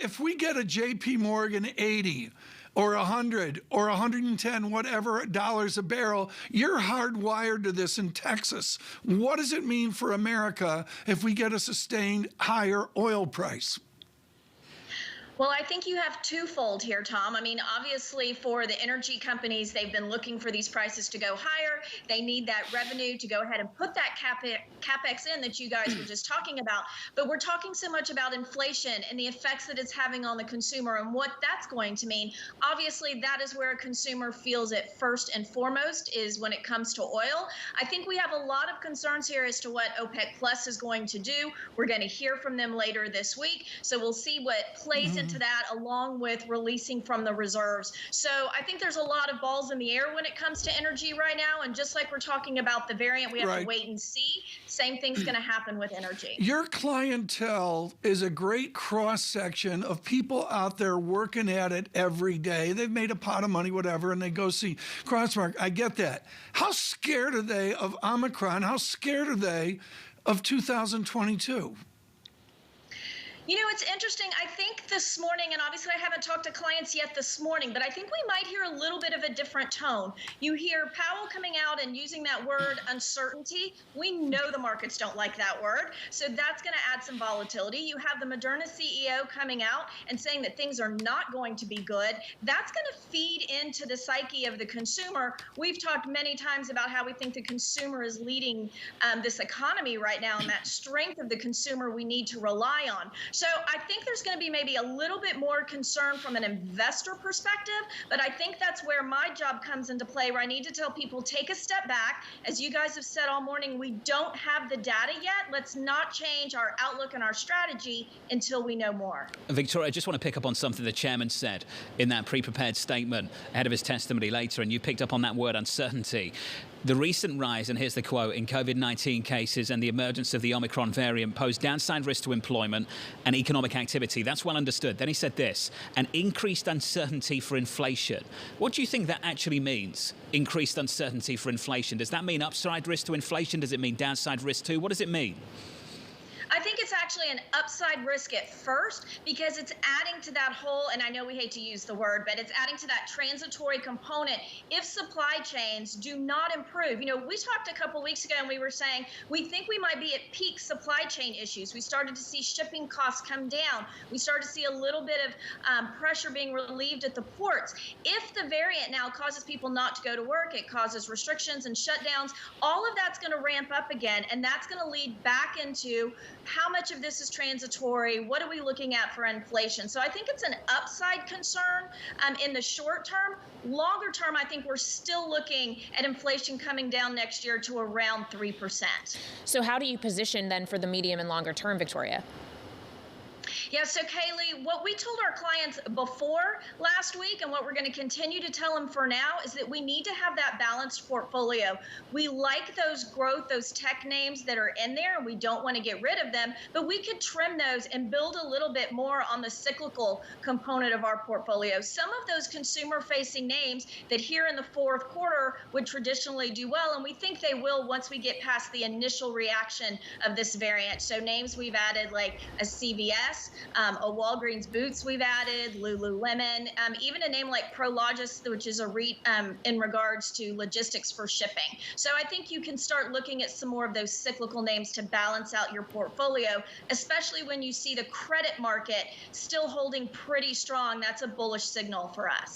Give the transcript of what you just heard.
if we get a JP Morgan 80 or 100 or 110, whatever dollars a barrel, you're hardwired to this in Texas. What does it mean for America if we get a sustained higher oil price? Well, I think you have twofold here, Tom. I mean, obviously, for the energy companies, they've been looking for these prices to go higher. They need that revenue to go ahead and put that capex in that you guys were just talking about. But we're talking so much about inflation and the effects that it's having on the consumer and what that's going to mean. Obviously, that is where a consumer feels it first and foremost, is when it comes to oil. I think we have a lot of concerns here as to what OPEC Plus is going to do. We're going to hear from them later this week. So we'll see what plays into that, along with releasing from the reserves. So I think there's a lot of balls in the air when it comes to energy right now. And just like we're talking about the variant, we have to wait and see. Same thing's going to happen with energy. Your clientele is a great cross-section of people out there working at it every day. They've made a pot of money, whatever, and they go see Crossmark. I get that. How scared are they of Omicron? How scared are they of 2022? You know, it's interesting. I think this morning, and obviously I haven't talked to clients yet this morning, but I think we might hear a little bit of a different tone. You hear Powell coming out and using that word uncertainty. We know the markets don't like that word, so that's going to add some volatility. You have the Moderna CEO coming out and saying that things are not going to be good. That's going to feed into the psyche of the consumer. We've talked many times about how we think the consumer is leading this economy right now, and that strength of the consumer we need to rely on. So I think there's going to be maybe a little bit more concern from an investor perspective, but I think that's where my job comes into play, where I need to tell people, take a step back. As you guys have said all morning, we don't have the data yet. Let's not change our outlook and our strategy until we know more. Victoria, I just want to pick up on something the chairman said in that pre-prepared statement ahead of his testimony later, and you picked up on that word uncertainty. The recent rise, and here's the quote, in COVID-19 cases and the emergence of the Omicron variant pose downside risk to employment and economic activity. That's well understood. Then he said this, an increased uncertainty for inflation. What do you think that actually means, increased uncertainty for inflation? Does that mean upside risk to inflation? Does it mean downside risk too? What does it mean? I think it's actually an upside risk at first, because it's adding to that whole, and I know we hate to use the word, but it's adding to that transitory component if supply chains do not improve. You know, we talked a couple weeks ago and we were saying we think we might be at peak supply chain issues. We started to see shipping costs come down. We started to see a little bit of pressure being relieved at the ports. If the variant now causes people not to go to work, it causes restrictions and shutdowns, all of that's going to ramp up again, and that's going to lead back into how much of this is transitory? What are we looking at for inflation? So I think it's an upside concern in the short term. Longer term, I think we're still looking at inflation coming down next year to around 3%. So how do you position then for the medium and longer term, Victoria? Yeah, so Kaylee, what we told our clients before last week and what we're going to continue to tell them for now is that we need to have that balanced portfolio. We like those growth, those tech names that are in there, and we don't want to get rid of them, but we could trim those and build a little bit more on the cyclical component of our portfolio. Some of those consumer-facing names that here in the fourth quarter would traditionally do well, and we think they will once we get past the initial reaction of this variant. So names we've added like a CVS, a Walgreens Boots we've added, Lululemon, even a name like Prologis, which is a REIT in regards to logistics for shipping. So I think you can start looking at some more of those cyclical names to balance out your portfolio, especially when you see the credit market still holding pretty strong. That's a bullish signal for us.